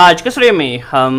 आज के वीडियो में हम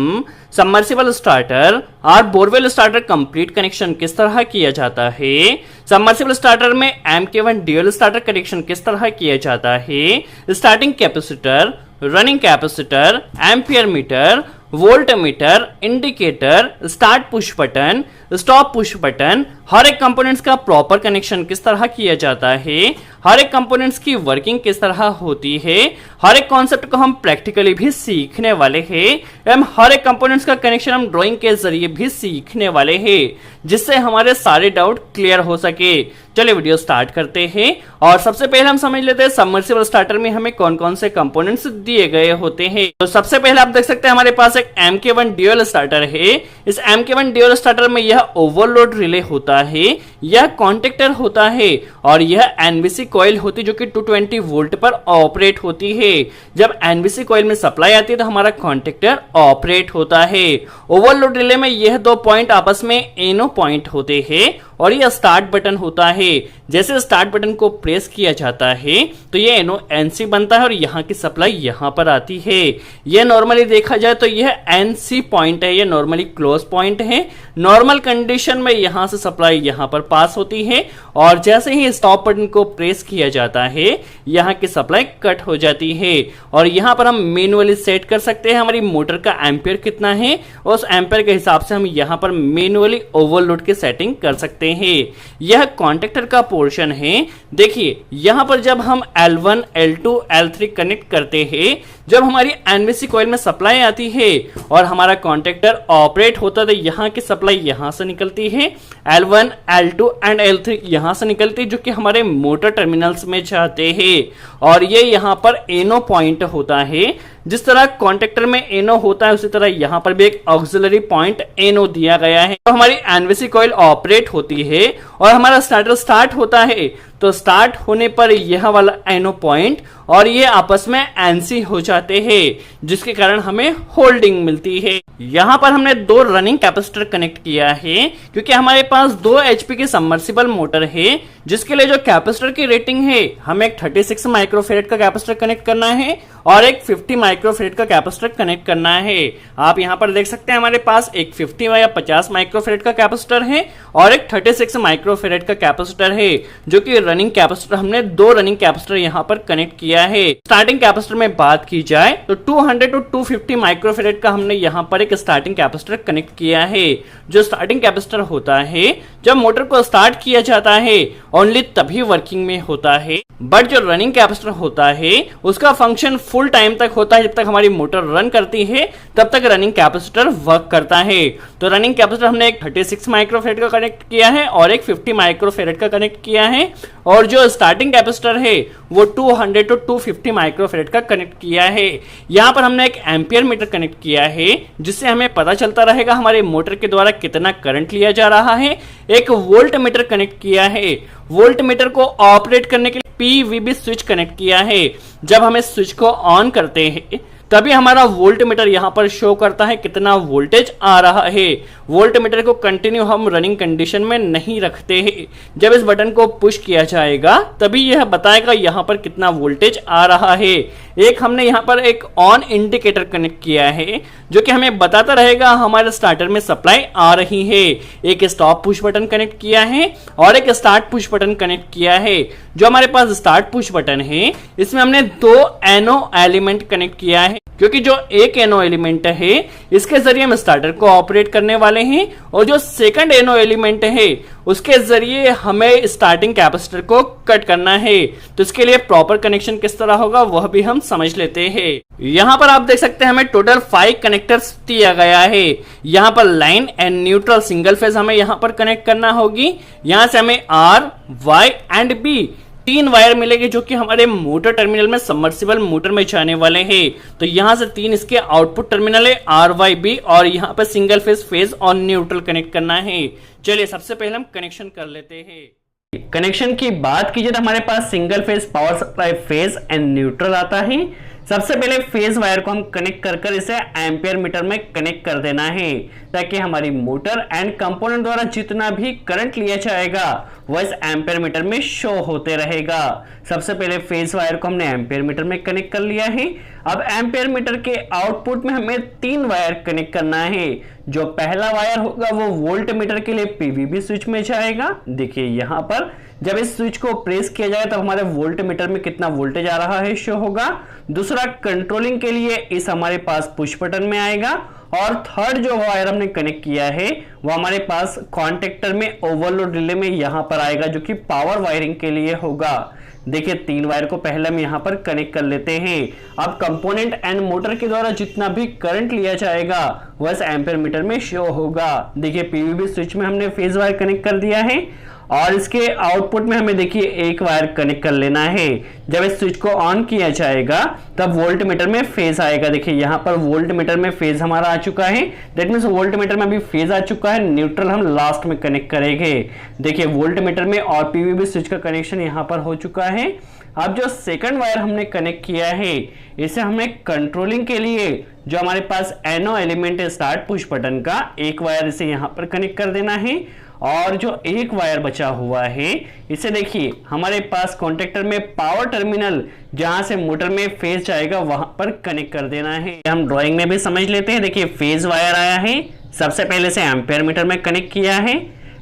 सबमर्सिबल स्टार्टर और बोरवेल स्टार्टर कंप्लीट कनेक्शन किस तरह किया जाता है, सबमर्सिबल स्टार्टर में M-K1 ड्यूअल स्टार्टर कनेक्शन किस तरह किया जाता है, starting capacitor, running capacitor, ampere meter, volt meter, indicator, start push button, stop push button, हर एक कंपोनेंट्स का प्रॉपर कनेक्शन किस तरह किया जाता है, हर एक कंपोनेंट्स की वर्किंग किस तरह होती है, हर एक कॉन्सेप्ट को हम प्रैक्टिकली भी सीखने वाले हैं एवं हर एक कंपोनेंट्स का कनेक्शन हम ड्राइंग के जरिए भी सीखने वाले हैं, जिससे हमारे सारे डाउट क्लियर हो सके। चलिए वीडियो स्टार्ट करते हैं और सबसे पहले हम समझ लेते हैं सबमर्सिबल स्टार्टर में हमें कौन कौन से कंपोनेंट्स दिए गए होते हैं। तो सबसे पहले आप देख सकते हैं हमारे पास एक M-K1 ड्यूअल स्टार्टर है। इस M-K1 ड्यूअल स्टार्टर में यह ओवरलोड रिले होता है, यह कॉन्टेक्टर होता है और यह एनवीसी कॉइल होती है जो कि 220 वोल्ट पर ऑपरेट होती है। जब एनवीसी कॉइल में सप्लाई आती है तो हमारा कॉन्टेक्टर ऑपरेट होता है। ओवरलोड रिले में यह दो पॉइंट आपस में एनो पॉइंट होते हैं और यह स्टार्ट बटन होता है। जैसे स्टार्ट बटन को प्रेस किया जाता है तो यह एनो एनसी बनता है और यहाँ की सप्लाई यहाँ पर आती है। यह नॉर्मली देखा जाए तो यह एनसी पॉइंट है, यह नॉर्मली क्लोज पॉइंट है। नॉर्मल कंडीशन में यहाँ से सप्लाई यहाँ पर पास होती है और जैसे ही स्टॉप बटन को प्रेस किया जाता है यहाँ की सप्लाई कट हो जाती है और यहाँ पर हम मैन्युअली सेट कर सकते हैं हमारी मोटर का एम्पियर कितना है, उस एम्पियर के हिसाब से हम यहाँ पर मैन्युअली ओवरलोड की सेटिंग कर सकते हैं। यह कॉन्टेक्टर का पोर्शन है। देखिए यहाँ पर जब हम L1, L2, L3 कनेक्ट करते हैं, जब हमारी एनवीसी कॉइल में सप्लाई आती है और हमारा कॉन्टेक्टर ऑपरेट होता है तो यहाँ की सप्लाई यहाँ से निकलती है, L1, L2 एंड L3 यहाँ से निकलती है जो कि हमारे मोटर टर्मिनल्स में जाते हैं और ये यहाँ पर एनो पॉइंट होता है। जिस तरह कॉन्टेक्टर में एनो होता है उसी तरह यहाँ पर भी एक ऑक्सिलरी पॉइंट एनो दिया गया है। तो हमारी एनवीसी कॉइल ऑपरेट होती है और हमारा स्टार्टर स्टार्ट होता है तो स्टार्ट होने पर यह वाला एनो पॉइंट और ये आपस में एनसी हो जाते हैं जिसके कारण हमें होल्डिंग मिलती है। यहाँ पर हमने दो रनिंग कैपेसिटर कनेक्ट किया है क्योंकि हमारे पास 2 HP की सबमर्सिबल मोटर है जिसके लिए जो कैपेसिटर की रेटिंग है हमें एक 36 माइक्रोफेरेड का कैपेसिटर कनेक्ट करना है और एक 50 माइक्रोफेरेड का कैपेसिटर कनेक्ट करना है। आप यहाँ पर देख सकते हैं हमारे पास एक 50 या 50 माइक्रोफेरेड का कैपेसिटर है और एक 36 माइक्रोफेरेड का कैपेसिटर है जो कि रनिंग कैपेसिटर। हमने दो रनिंग कैपेसिटर यहाँ पर कनेक्ट किया है। स्टार्टिंग कैपेसिटर में बात की जाए तो 200 to 250 माइक्रोफेरेड का हमने यहाँ पर एक स्टार्टिंग कैपेसिटर कनेक्ट किया है। जो स्टार्टिंग कैपेसिटर होता है जब मोटर को स्टार्ट किया जाता है ओनली तभी वर्किंग में होता है, बट जो रनिंग कैपेसिटर होता है उसका फंक्शन फुल टाइम तक होता है। जब तक हमारी मोटर रन करती है तब तक रनिंग कैपेसिटर वर्क करता है। तो रनिंग कैपेसिटर हमने एक 36 माइक्रोफेरेड का कनेक्ट किया है और एक 50 माइक्रोफेरेड का कनेक्ट किया है और जो स्टार्टिंग कैपेसिटर है वो 200 to 250 माइक्रोफेरेड का कनेक्ट किया है। यहाँ पर हमने एक एम्पियर मीटर कनेक्ट किया है जिससे हमें पता चलता रहेगा हमारे मोटर के द्वारा कितना करंट लिया जा रहा है। एक वोल्ट मीटर कनेक्ट किया है। वोल्ट मीटर को ऑपरेट करने के लिए PVB स्विच कनेक्ट किया है। जब हमें स्विच को ऑन करते हैं तभी हमारा वोल्ट मीटर यहाँ पर शो करता है कितना वोल्टेज आ रहा है। वोल्ट मीटर को कंटिन्यू हम रनिंग कंडीशन में नहीं रखते हैं। जब इस बटन को पुश किया जाएगा तभी यह बताएगा यहाँ पर कितना वोल्टेज आ रहा है। एक हमने यहाँ पर एक ऑन इंडिकेटर कनेक्ट किया है जो कि हमें बताता रहेगा हमारे स्टार्टर में सप्लाई आ रही है। एक स्टॉप पुश बटन कनेक्ट किया है और एक स्टार्ट पुश बटन कनेक्ट किया है। जो हमारे पास स्टार्ट पुश बटन है इसमें हमने दो एनो एलिमेंट कनेक्ट किया है क्योंकि जो एक एनो एलिमेंट है इसके जरिए हम स्टार्टर को ऑपरेट करने वाले हैं और जो सेकंड एनो एलिमेंट है उसके जरिए हमें स्टार्टिंग कैपेसिटर को कट करना है। तो इसके लिए प्रॉपर कनेक्शन किस तरह होगा वह भी हम समझ लेते हैं। यहाँ पर आप देख सकते हैं हमें टोटल 5 कनेक्टर्स दिया गया है। यहाँ पर line and neutral single phase हमें यहाँ पर कनेक्ट करना होगी। यहाँ से हमें R, Y and B 3 wire मिलेंगे जो कि हमारे मोटर टर्मिनल में सबमर्सिबल मोटर में जाने वाले हैं। तो यहाँ से 3 इसके आउटपुट टर्मिनल है RYB और यहाँ पर सिंगल फेज और न्यूट्रल कनेक्ट करना है। चलिए सबसे पहले हम कनेक्शन कर लेते हैं। कनेक्शन की बात कीजिए तो हमारे पास single phase power supply phase and neutral आता है। सबसे पहले फेज वायर को हम कनेक्ट कर इसे एम्पियर मीटर में कनेक्ट कर देना है, ताकि हमारी मोटर एंड कंपोनेंट द्वारा जितना भी करंट लिया जाएगा वह इस एम्पियर मीटर में शो होते रहेगा। सबसे पहले फेज वायर को हमने एम्पियर मीटर में कनेक्ट कर लिया है। अब एम्पियर मीटर के आउटपुट में हमें 3 वायर कनेक्ट करना है। जो पहला वायर होगा वो वोल्ट मीटर के लिए पीवीबी स्विच में जाएगा। देखिए यहाँ पर जब इस स्विच को प्रेस किया जाए तब हमारे वोल्ट मीटर में कितना वोल्टेज आ रहा है शो होगा। दूसरा कंट्रोलिंग के लिए इस हमारे पास पुश बटन में आएगा। और थर्ड जो वायर हमने कनेक्ट किया है वो हमारे पास कॉन्टेक्टर में ओवरलोड रिले में यहां पर आएगा, जो कि पावर वायरिंग के लिए होगा। देखिए 3 वायर को पहले हम यहां पर कनेक्ट कर लेते हैं। अब कंपोनेंट एंड मोटर के द्वारा जितना भी करंट लिया जाएगा वह इस एम्पियर मीटर में शो होगा। देखिए पीवीबी स्विच में हमने फेज वायर कनेक्ट कर दिया है और इसके आउटपुट में हमें देखिए एक वायर कनेक्ट कर लेना है। जब इस स्विच को ऑन किया जाएगा तब वोल्ट मीटर में फेज आएगा। देखिए यहाँ पर वोल्ट मीटर में फेज हमारा आ चुका है, दैट मींस वोल्ट मीटर में अभी फेज आ चुका है। न्यूट्रल हम लास्ट में कनेक्ट करेंगे। देखिए वोल्ट मीटर में और पीवीबी स्विच का कनेक्शन यहाँ पर हो चुका है। अब जो सेकंड वायर हमने कनेक्ट किया है इसे हमने कंट्रोलिंग के लिए जो हमारे पास एनो एलिमेंट है स्टार्ट पुश बटन का, एक वायर इसे यहाँ पर कनेक्ट कर देना है। और जो एक वायर बचा हुआ है इसे देखिए हमारे पास कॉन्टेक्टर में पावर टर्मिनल जहां से मोटर में फेज जाएगा वहां पर कनेक्ट कर देना है। हम ड्राइंग में भी समझ लेते हैं। देखिए फेज वायर आया है, सबसे पहले से एम्पियर मीटर में कनेक्ट किया है।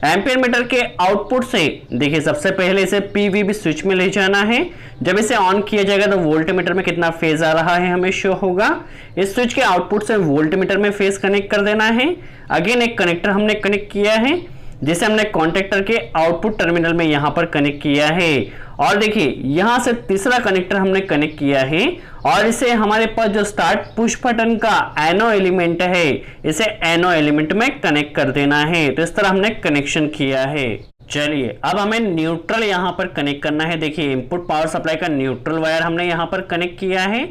एम्पियर मीटर के आउटपुट से देखिए सबसे पहले इसे पीवीबी स्विच में ले जाना है। जब इसे ऑन किया जाएगा तो वोल्ट मीटर में कितना फेज आ रहा है हमें शो होगा। इस स्विच के आउटपुट से वोल्ट मीटर में फेज कनेक्ट कर देना है। अगेन एक कनेक्टर हमने कनेक्ट किया है जिसे हमने कॉन्टेक्टर के आउटपुट टर्मिनल में यहां पर कनेक्ट किया है। और देखिए यहां से तीसरा कनेक्टर हमने कनेक्ट किया है और इसे हमारे पास जो स्टार्ट पुश बटन का एनो एलिमेंट है इसे एनो एलिमेंट में कनेक्ट कर देना है। तो इस तरह हमने कनेक्शन किया है। चलिए अब हमें न्यूट्रल यहां पर कनेक्ट करना है। देखिए इनपुट पावर सप्लाई का न्यूट्रल वायर हमने यहां पर कनेक्ट किया है।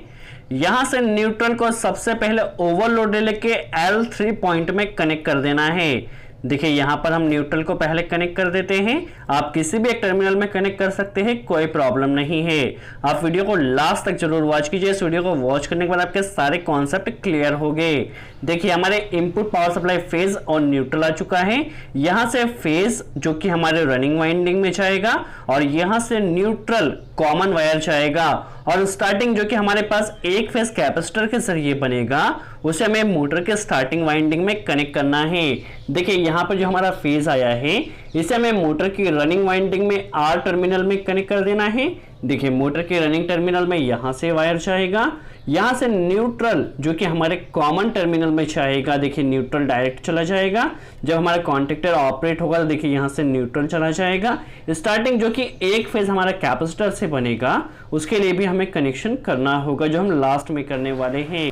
यहां से न्यूट्रल को सबसे पहले ओवरलोड रिले के L3 पॉइंट में कनेक्ट कर देना है। देखिए यहां पर हम न्यूट्रल को पहले कनेक्ट कर देते हैं। आप किसी भी एक टर्मिनल में कनेक्ट कर सकते हैं, कोई प्रॉब्लम नहीं है। आप वीडियो को लास्ट तक जरूर वॉच कीजिए। इस वीडियो को वॉच करने के बाद आपके सारे कॉन्सेप्ट क्लियर हो गए। देखिए हमारे इनपुट पावर सप्लाई फेज और न्यूट्रल आ चुका है। यहां से फेज जो कि हमारे रनिंग वाइंडिंग में जाएगा और यहां से न्यूट्रल कॉमन वायर जाएगा। और स्टार्टिंग जो कि हमारे पास एक फेज कैपेसिटर के जरिए बनेगा उसे हमें मोटर के स्टार्टिंग वाइंडिंग में कनेक्ट करना है। देखिए यहाँ पर जो हमारा फेज आया है इसे हमें मोटर की रनिंग वाइंडिंग में आर टर्मिनल में कनेक्ट कर देना है। देखिए मोटर के रनिंग टर्मिनल में यहां से वायर जाएगा। यहां से न्यूट्रल जो कि हमारे कॉमन टर्मिनल में जाएगा। देखिए न्यूट्रल डायरेक्ट चला जाएगा। जब हमारा कॉन्टेक्टर ऑपरेट होगा तो देखिए यहां से न्यूट्रल चला जाएगा। स्टार्टिंग जो कि एक फेज हमारा कैपेसिटर से बनेगा उसके लिए भी हमें कनेक्शन करना होगा, जो हम लास्ट में करने वाले हैं।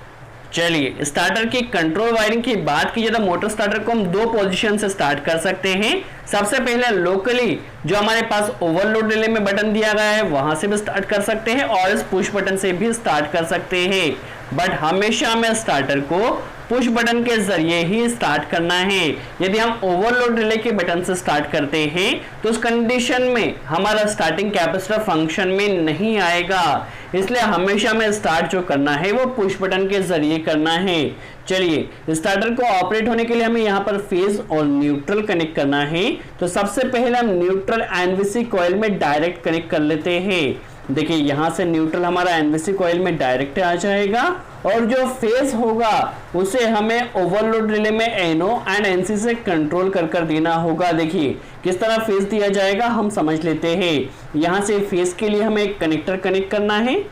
चलिए स्टार्टर की कंट्रोल वायरिंग की बात कीजिए तो मोटर स्टार्टर को हम 2 पोजीशन से स्टार्ट कर सकते हैं। सबसे पहले लोकली जो हमारे पास ओवरलोड रिले में बटन दिया गया है वहां से भी स्टार्ट कर सकते हैं और इस पुश बटन से भी स्टार्ट कर सकते हैं। बट हमेशा हमें स्टार्टर को पुश बटन के जरिए ही स्टार्ट करना है। यदि हम ओवरलोड रिले के बटन से स्टार्ट करते हैं तो उस कंडीशन में हमारा स्टार्टिंग कैपेसिटर फंक्शन में नहीं आएगा। इसलिए हमेशा हमें स्टार्ट जो करना है वो पुश बटन के जरिए करना है। चलिए स्टार्टर को ऑपरेट होने के लिए हमें यहाँ पर फेज और न्यूट्रल कनेक्ट करना है। तो सबसे पहले हम न्यूट्रल एनवीसी कॉइल में डायरेक्ट कनेक्ट कर लेते हैं। देखिए यहां से न्यूट्रल हमारा एनवीसी कॉइल में डायरेक्ट आ जाएगा और जो फेज होगा उसे हमें ओवरलोड रिले में एनो एंड एनसी से कंट्रोल कर देना होगा। देखिए किस तरह फेज दिया जाएगा हम समझ लेते हैं। यहां से फेज के लिए हमें एक कनेक्टर कनेक्ट करना है।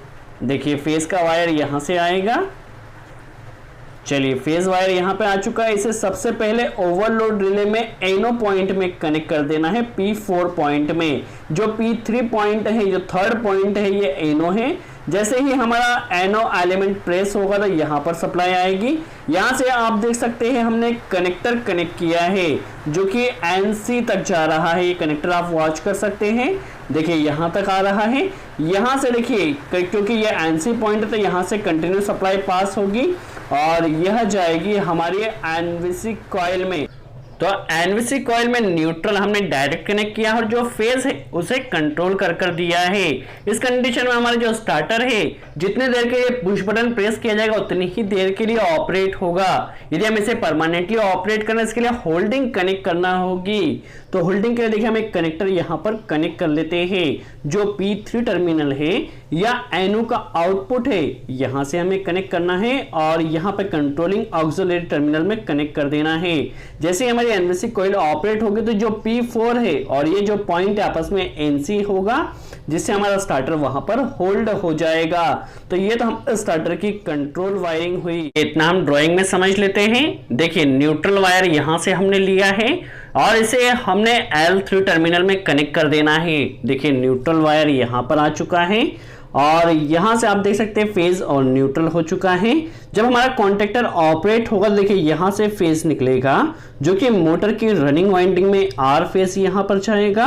देखिए फेज का वायर यहां से आएगा। चलिए फेज वायर यहां पे आ चुका है। इसे सबसे पहले ओवरलोड रिले में एनो पॉइंट में कनेक्ट कर देना है P4 पॉइंट में। जो P3 पॉइंट है, जो थर्ड पॉइंट है, ये एनो है। जैसे ही हमारा एनो एलिमेंट प्रेस होगा तो यहाँ पर सप्लाई आएगी। यहाँ से आप देख सकते हैं हमने कनेक्टर कनेक्ट किया है जो कि एनसी तक जा रहा है। ये कनेक्टर आप वॉच कर सकते हैं। देखिए यहाँ तक आ रहा है। यहाँ से देखिए क्योंकि ये एनसी पॉइंट है तो यहाँ से कंटिन्यू सप्लाई पास होगी और यह जाएगी हमारी एनवीसी कॉइल में। तो एनवीसी कॉइल में न्यूट्रल हमने डायरेक्ट कनेक्ट किया और जो फेज है उसे कंट्रोल कर दिया है। इस कंडीशन में हमारा जो स्टार्टर है जितनी देर के लिए पुश बटन प्रेस किया जाएगा उतनी ही देर के लिए ऑपरेट होगा। यदि हम इसे परमानेंटली ऑपरेट करना इसके लिए होल्डिंग कनेक्ट करना होगी। तो होल्डिंग के लिए देखिए हम एक कनेक्टर यहां पर कनेक्ट कर लेते हैं। जो P3 टर्मिनल है या NO का आउटपुट है यहां से हमें कनेक्ट करना है और यहां पर कंट्रोलिंग ऑक्सिलरी टर्मिनल में कनेक्ट कर देना है। जैसे हमारी एनवीसी कॉइल ऑपरेट होगी तो जो P4 है और ये जो पॉइंट आपस में NC होगा जिससे हमारा स्टार्टर वहां पर होल्ड हो जाएगा। तो ये तो हम स्टार्टर की कंट्रोल वायरिंग हुई। इतना हम ड्राइंग में समझ लेते हैं। देखिए न्यूट्रल वायर यहां से हमने लिया है और इसे हमने L3 टर्मिनल में कनेक्ट कर देना है। देखिए न्यूट्रल वायर यहां पर आ चुका है और यहां से आप देख सकते हैं फेज और न्यूट्रल हो चुका है। जब हमारा कॉन्टेक्टर ऑपरेट होगा देखिए यहां से फेज निकलेगा जो कि मोटर की रनिंग वाइंडिंग में R फेज यहां पर जाएगा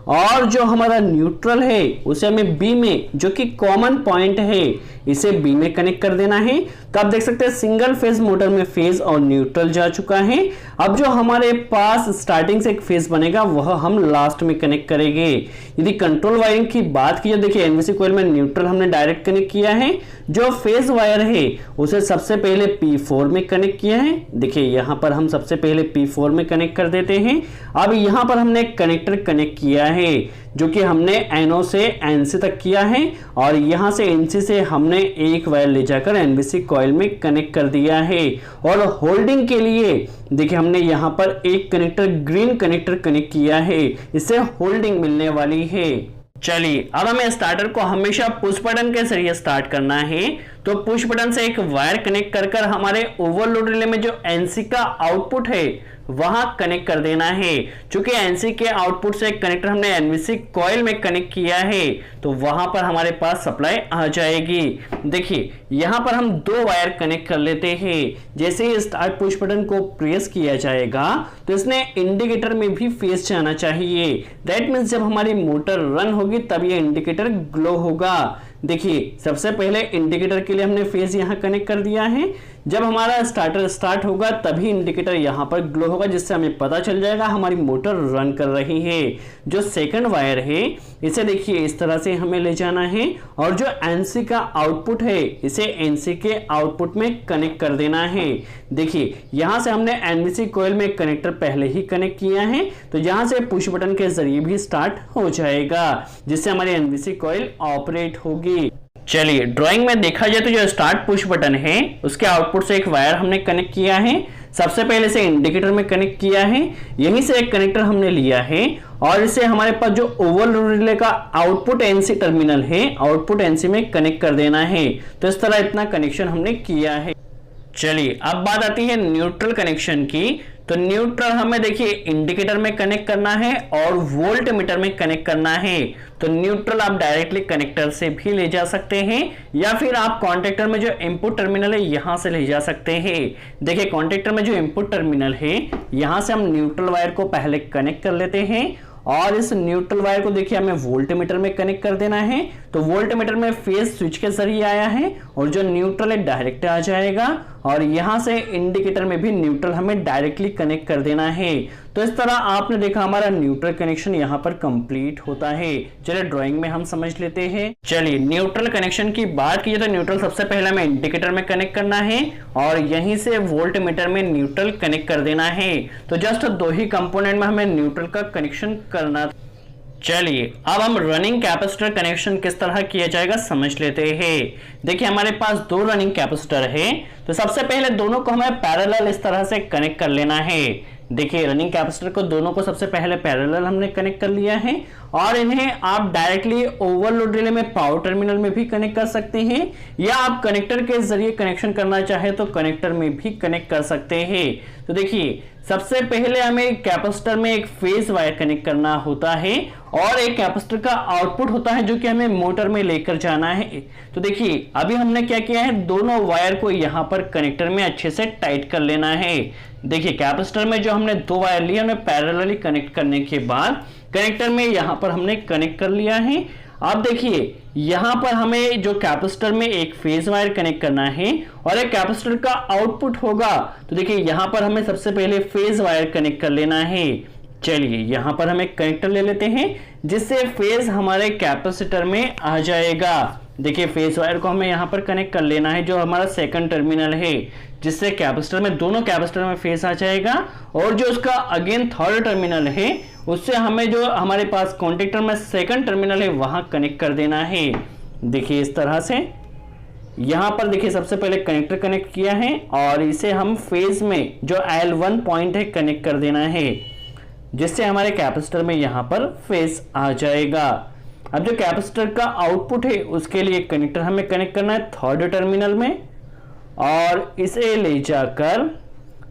और जो हमारा न्यूट्रल है उसे हमें B में जो कि कॉमन पॉइंट है इसे B में कनेक्ट कर देना है। तो आप देख सकते हैं सिंगल फेज मोटर में फेज और न्यूट्रल जा चुका है। अब जो हमारे पास स्टार्टिंग से एक फेज बनेगा वह हम लास्ट में कनेक्ट करेंगे। यदि कंट्रोल वायरिंग की बात की जाए देखिए एनवीसी कॉइल में न्यूट्रल हमने डायरेक्ट कनेक्ट किया है। जो फेज वायर है उसे सबसे पहले P4 में कनेक्ट किया है। देखिए यहां पर हम सबसे पहले P4 में कनेक्ट कर देते हैं। अब यहां पर हमने एक कनेक्टर कनेक्ट किया है जो कि हमने NO से NC तक किया है और यहां से NC से हमने एक वायर ले जाकर एनवीसी कॉइल में कनेक्ट कर दिया है। और होल्डिंग के लिए देखिए हमने यहां पर एक कनेक्टर ग्रीन कनेक्टर कनेक्ट किया है, इससे होल्डिंग मिलने वाली है। चलिए अब हमें स्टार्टर को हमेशा पुश बटन के जरिए स्टार्ट करना है। तो पुश बटन से एक वायर कनेक्ट कर हमारे ओवरलोड रिले में जो NC का आउटपुट है वहां कनेक्ट कर देना है। चूंकि NC के आउटपुट से एक कनेक्टर हमने एनवीसी कॉइल में कनेक्ट किया है तो वहां पर हमारे पास सप्लाई आ जाएगी। देखिए यहां पर हम दो वायर कनेक्ट कर लेते हैं। जैसे ही स्टार्ट पुश बटन को प्रेस किया जाएगा तो इसने इंडिकेटर में भी फेज जाना चाहिए। दैट मीन्स जब हमारी मोटर रन होगी तब ये इंडिकेटर ग्लो होगा। देखिए सबसे पहले इंडिकेटर के लिए हमने फेज यहां कनेक्ट कर दिया है। जब हमारा स्टार्टर स्टार्ट होगा तभी इंडिकेटर यहां पर ग्लो होगा जिससे हमें पता चल जाएगा हमारी मोटर रन कर रही है। जो सेकंड वायर है इसे देखिए इस तरह से हमें ले जाना है और जो NC का आउटपुट है इसे NC के आउटपुट में कनेक्ट कर देना है। देखिए यहां से हमने एनवीसी कॉइल में कनेक्टर पहले ही कनेक्ट किया है तो यहां से पुश बटन के जरिए भी स्टार्ट हो जाएगा जिससे हमारी एनवीसी कॉइल ऑपरेट होगी। चलिए ड्राइंग में देखा जाए तो जो स्टार्ट पुश बटन है उसके आउटपुट से एक वायर हमने कनेक्ट किया है। सबसे पहले से इंडिकेटर में कनेक्ट किया है, यहीं से एक कनेक्टर हमने लिया है और इसे हमारे पास जो ओवरलोड रिले का आउटपुट NC टर्मिनल है आउटपुट NC में कनेक्ट कर देना है। तो इस तरह इतना कनेक्शन हमने किया है। चलिए अब बात आती है न्यूट्रल कनेक्शन की। तो न्यूट्रल हमें देखिए इंडिकेटर में कनेक्ट करना है और वोल्ट मीटर में कनेक्ट करना है। तो न्यूट्रल आप डायरेक्टली कनेक्टर से भी ले जा सकते हैं या फिर आप कॉन्टेक्टर में जो इनपुट टर्मिनल है यहां से ले जा सकते हैं। देखिए कॉन्टेक्टर में जो इनपुट टर्मिनल है यहां से हम न्यूट्रल वायर को पहले कनेक्ट कर लेते हैं और इस न्यूट्रल वायर को देखिए हमें वोल्ट मीटर में कनेक्ट कर देना है। तो वोल्ट मीटर में फेज स्विच के जरिए आया है और जो न्यूट्रल है डायरेक्ट आ जाएगा और यहां से इंडिकेटर में भी न्यूट्रल हमें डायरेक्टली कनेक्ट कर देना है। तो इस तरह आपने देखा हमारा न्यूट्रल कनेक्शन यहां पर कंप्लीट होता है। चलिए ड्राइंग में हम समझ लेते हैं। चलिए न्यूट्रल कनेक्शन की बात की तो न्यूट्रल सबसे पहले हमें इंडिकेटर में कनेक्ट करना है और यहीं से वोल्ट मीटर में न्यूट्रल कनेक्ट कर देना है। तो जस्ट दो ही कंपोनेंट में हमें न्यूट्रल का कनेक्शन करना। चलिए अब हम रनिंग कैपेसिटर कनेक्शन किस तरह किया जाएगा समझ लेते हैं। देखिए हमारे पास दो रनिंग कैपेसिटर है तो सबसे पहले दोनों को हमें पैरेलल इस तरह से कनेक्ट कर लेना है। देखिए रनिंग कैपेसिटर को दोनों को सबसे पहले पैरेलल हमने कनेक्ट कर लिया है और इन्हें आप डायरेक्टली ओवरलोड रिले में पावर टर्मिनल में भी कनेक्ट कर सकते हैं या आप कनेक्टर के जरिए कनेक्शन करना चाहे तो कनेक्टर में भी कनेक्ट कर सकते हैं। तो देखिए सबसे पहले हमें कैपेसिटर में एक फेज वायर कनेक्ट करना होता है और एक कैपेसिटर का आउटपुट होता है जो कि हमें मोटर में लेकर जाना है। तो देखिए अभी हमने क्या किया है दोनों वायर को यहां पर कनेक्टर में अच्छे से टाइट कर लेना है। देखिए कैपेसिटर में जो हमने दो वायर लिए उन्हें पैरेलली कनेक्ट करने के बाद कनेक्टर में यहां पर हमने कनेक्ट कर लिया है। अब देखिए यहां पर हमें जो कैपेसिटर में एक फेज वायर कनेक्ट करना है और एक कैपेसिटर का आउटपुट होगा, तो देखिए यहां पर हमें सबसे पहले फेज वायर कनेक्ट कर लेना है। चलिए यहां पर हम एक कनेक्टर ले लेते हैं जिससे फेज हमारे कैपेसिटर में आ जाएगा। देखिए फेज वायर को हमें यहां पर कनेक्ट कर लेना है जो हमारा सेकंड टर्मिनल है, जिससे कैपेसिटर में दोनों कैपेसिटर में फेज आ जाएगा। और जो उसका अगेन थर्ड टर्मिनल है उससे हमें जो हमारे पास कॉन्टेक्टर में सेकंड टर्मिनल है वहां कनेक्ट कर देना है। देखिए इस तरह से यहां पर देखिए सबसे पहले कनेक्टर कनेक्ट किया है और इसे हम फेज में जो L1 पॉइंट है कनेक्ट कर देना है, जिससे हमारे कैपेसिटर में यहां पर फेज आ जाएगा। अब जो कैपेसिटर का आउटपुट है उसके लिए कनेक्टर हमें कनेक्ट करना है थर्ड टर्मिनल में और इसे ले जाकर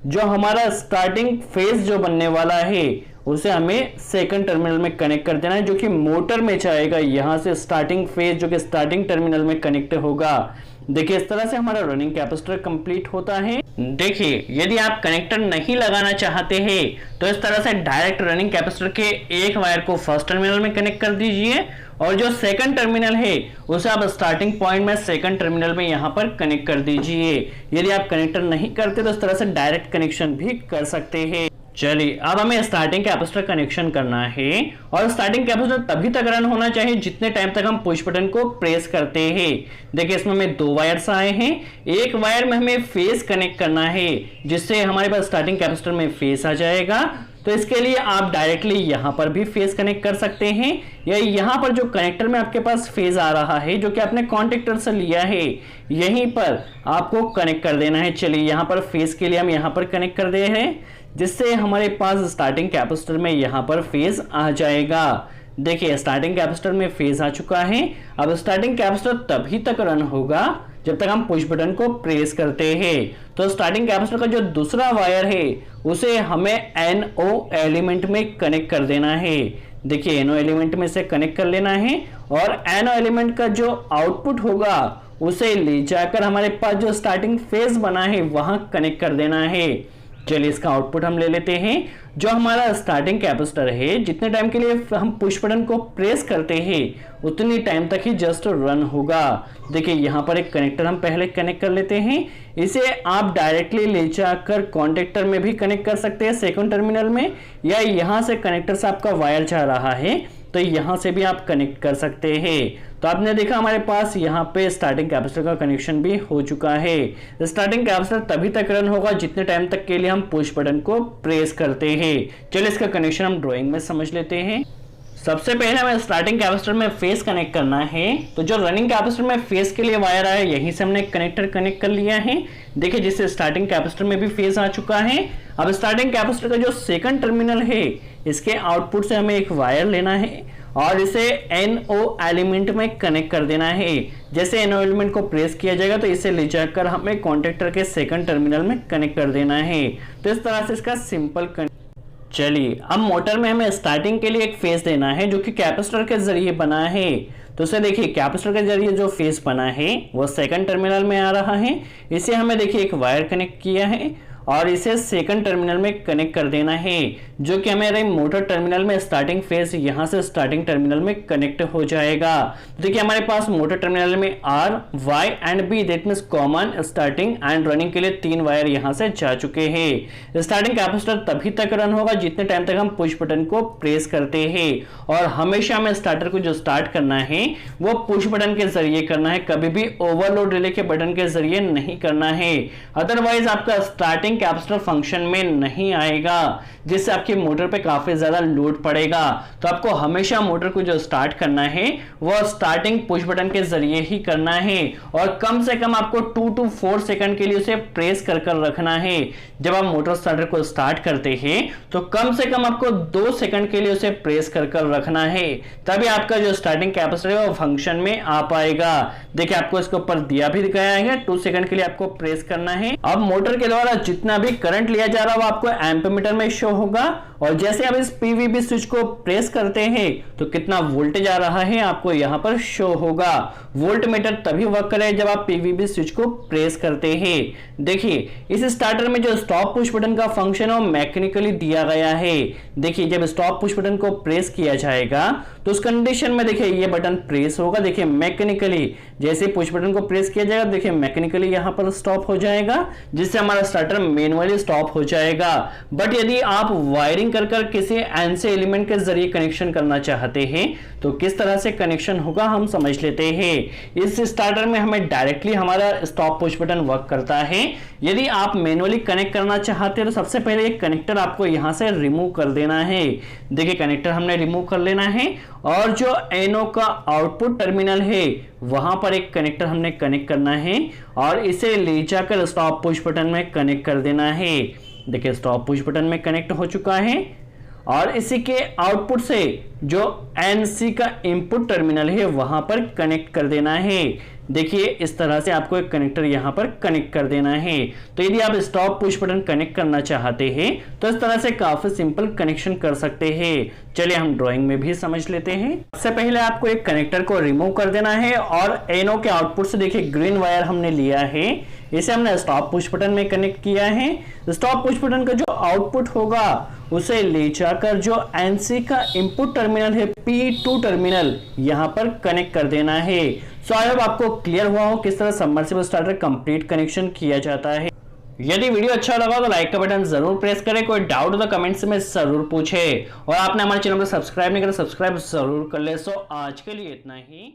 जो हमारा स्टार्टिंग फेज जो बनने वाला है उसे हमें सेकंड टर्मिनल में कनेक्ट कर देना है, जो कि मोटर में जाएगा। यहां से स्टार्टिंग फेज जो कि स्टार्टिंग टर्मिनल में कनेक्ट होगा। देखिए इस तरह से हमारा रनिंग कैपेसिटर कंप्लीट होता है। देखिए यदि आप कनेक्टर नहीं लगाना चाहते हैं तो इस तरह से डायरेक्ट रनिंग कैपेसिटर के एक वायर को फर्स्ट टर्मिनल में कनेक्ट कर दीजिए और जो सेकंड टर्मिनल है उसे आप स्टार्टिंग पॉइंट में सेकंड टर्मिनल में यहां पर कनेक्ट कर दीजिए। यदि आप कनेक्टर नहीं करते तो इस तरह से डायरेक्ट कनेक्शन भी कर सकते हैं। चलिए अब हमें स्टार्टिंग कैपेसिटर कनेक्शन करना है और स्टार्टिंग कैपेसिटर तभी तक रन होना चाहिए जितने टाइम तक हम पुश बटन को प्रेस करते हैं। देखिए इसमें हमें दो वायर्स आए हैं, एक वायर में हमें फेज कनेक्ट करना है जिससे हमारे पास स्टार्टिंग कैपेसिटर में फेज आ जाएगा। तो इसके लिए आप डायरेक्टली यहां पर भी फेज कनेक्ट कर सकते हैं या यहां पर जो कनेक्टर में आपके पास फेज आ रहा है जो कि आपने कॉन्टेक्टर से लिया है यहीं पर आपको कनेक्ट कर देना है। चलिए यहां पर फेज के लिए हम यहां पर कनेक्ट कर दे रहे हैं जिससे हमारे पास स्टार्टिंग कैपेसिटर में यहां पर फेज आ जाएगा। देखिए स्टार्टिंग कैपेसिटर में फेज आ चुका है। अब स्टार्टिंग कैपेसिटर तभी तक रन होगा जब तक हम पुश बटन को प्रेस करते हैं। तो स्टार्टिंग कैपेसिटर का जो दूसरा वायर है उसे हमें NO एलिमेंट में कनेक्ट कर देना है। देखिए NO एलिमेंट में से कनेक्ट कर लेना है और NO एलिमेंट का जो आउटपुट होगा उसे ले जाकर हमारे पास जो स्टार्टिंग फेज बना है वहां कनेक्ट कर देना है। चलिए इसका आउटपुट हम ले लेते हैं। जो हमारा स्टार्टिंग कैपेसिटर है जितने टाइम के लिए हम पुश बटन को प्रेस करते हैं उतनी टाइम तक ही जस्ट रन होगा। देखिए यहाँ पर एक कनेक्टर हम पहले कनेक्ट कर लेते हैं। इसे आप डायरेक्टली ले जाकर कॉन्टेक्टर में भी कनेक्ट कर सकते हैं सेकंड टर्मिनल में, या यहाँ से कनेक्टर से आपका वायर जा रहा है तो यहां से भी आप कनेक्ट कर सकते हैं। तो आपने देखा हमारे पास यहाँ पे स्टार्टिंग कैपेसिटर का कनेक्शन भी हो चुका है। स्टार्टिंग कैपेसिटर तभी तक रन होगा जितने टाइम तक के लिए हम पुश बटन को प्रेस करते हैं। चलिए इसका कनेक्शन हम ड्राइंग में समझ लेते हैं। सबसे पहले हमें स्टार्टिंग कैपेसिटर में फेज कनेक्ट करना है। तो जो रनिंग कैपेसिटर में फेज के लिए वायर आया यहीं से हमने कनेक्टर कनेक्ट कर लिया है। देखिए जिससे स्टार्टिंग कैपेसिटर में भी फेज आ चुका है। अब स्टार्टिंग कैपेसिटर का जो सेकंड टर्मिनल है इसके आउटपुट से हमें एक वायर लेना है और इसे NO एलिमेंट में कनेक्ट कर देना है। जैसे NO एलिमेंट को प्रेस किया जाएगा तो इसे ले जाकर हमें कॉन्टेक्टर के सेकंड टर्मिनल में कनेक्ट कर देना है। तो इस तरह से इसका सिंपल चलिए अब मोटर में हमें स्टार्टिंग के लिए एक फेज देना है जो कि कैपेसिटर के जरिए बना है। तो इसे देखिए कैपेसिटर के जरिए जो फेज बना है वो सेकंड टर्मिनल में आ रहा है। इसे हमें देखिए एक वायर कनेक्ट किया है और इसे सेकंड टर्मिनल में कनेक्ट कर देना है, जो कि हमारे मोटर टर्मिनल में स्टार्टिंग फेज यहां से स्टार्टिंग टर्मिनल में कनेक्ट हो जाएगा। तो देखिए हमारे पास मोटर टर्मिनल में R, Y and B that means common, starting and running के लिए तीन वायर यहां से जा चुके हैं। स्टार्टिंग कैपेसिटर तभी तक रन होगा जितने टाइम तक हम पुश बटन को प्रेस करते हैं और हमेशा हमें स्टार्टर को जो स्टार्ट करना है वो पुश बटन के जरिए करना है, कभी भी ओवरलोड रिले के बटन के जरिए नहीं करना है। अदरवाइज आपका स्टार्टिंग कैपेसिटर फंक्शन में नहीं आएगा जिससे आपकी मोटर पे काफी ज्यादा लोड पड़ेगा। तो आपको हमेशा मोटर को जो स्टार्ट करना है वो स्टार्टिंग पुश बटन के जरिए ही करना है और कम से कम आपको 2 to 4 सेकंड के लिए उसे प्रेस कर कर रखना है। जब आप मोटर स्टार्टर को स्टार्ट करते हैं तो कम से कम आपको 2 सेकंड के लिए उसे प्रेस कर कर रखना है, तभी आपका जो स्टार्टिंग कैपेसिटर है वो फंक्शन में आ पाएगा। देखिए आपको इसके ऊपर दिया भी दिखाया है 2 सेकंड के लिए आपको प्रेस करना है। अब मोटर के द्वारा जितना भी करंट लिया जा रहा है वो आपको एम्पीमीटर में शो होगा और जैसे आप इस पीवीबी स्विच को प्रेस करते हैं तो कितना वोल्टेज आ रहा है आपको यहां पर शो होगा। वोल्ट मीटर तभी वर्क करे जब आप पीवीबी स्विच को प्रेस करते हैं। देखिए इस स्टार्टर में जो स्टॉप पुश बटन का फंक्शन है वो मैकेनिकली दिया गया है। देखिए जब स्टॉप पुश बटन को प्रेस किया जाएगा तो उस कंडीशन में देखिए ये बटन प्रेस होगा, देखिए मैकेनिकली जैसे पुश बटन को प्रेस किया जाएगा देखिए मैकेनिकली यहां पर स्टॉप हो जाएगा, जिससे हमारा स्टार्टर मैनुअली स्टॉप हो जाएगा। बट यदि आप वायरिंग कर किसी एनसी एलिमेंट के जरिए कनेक्शन करना चाहते हैं तो किस तरह से कनेक्शन होगा हम समझ लेते हैं। इस स्टार्टर में हमें डायरेक्टली हमारा स्टॉप पुश बटन वर्क करता है। यदि आप मैनुअली कनेक्ट करना चाहते हैं तो सबसे पहले एक कनेक्टर आपको यहां से रिमूव कर देना है। देखिए कनेक्टर हमने रिमूव कर लेना है और जो एनो का आउटपुट टर्मिनल है वहां पर एक कनेक्टर हमने कनेक्ट करना है और इसे ले जाकर स्टॉप पुश बटन में कनेक्ट कर देना है। देखिए स्टॉप पुश बटन में कनेक्ट हो चुका है और इसी के आउटपुट से जो एनसी का इनपुट टर्मिनल है वहां पर कनेक्ट कर देना है। देखिए इस तरह से आपको एक कनेक्टर यहां पर कनेक्ट कर देना है। तो यदि आप स्टॉप पुश बटन कनेक्ट करना चाहते हैं तो इस तरह से काफी सिंपल कनेक्शन कर सकते हैं। चलिए हम ड्राइंग में भी समझ लेते हैं। सबसे पहले आपको एक कनेक्टर को रिमूव कर देना है और एनो के आउटपुट से देखिए ग्रीन वायर हमने लिया है, इसे हमने स्टॉप पुश बटन में कनेक्ट किया है। स्टॉप पुश बटन का जो आउटपुट होगा उसे ले जाकर जो एनसी का इनपुट टर्मिनल है P2 टर्मिनल यहां पर कनेक्ट कर देना है। सो आई होप आपको क्लियर हुआ हो किस तरह सबमर्सिबल स्टार्टर कंप्लीट कनेक्शन किया जाता है। यदि वीडियो अच्छा लगा तो लाइक का बटन जरूर प्रेस करें, कोई डाउट हो तो कमेंट्स में जरूर पूछे और आपने हमारे चैनल को सब्सक्राइब नहीं करा सब्सक्राइब जरूर कर ले। सो आज के लिए इतना ही।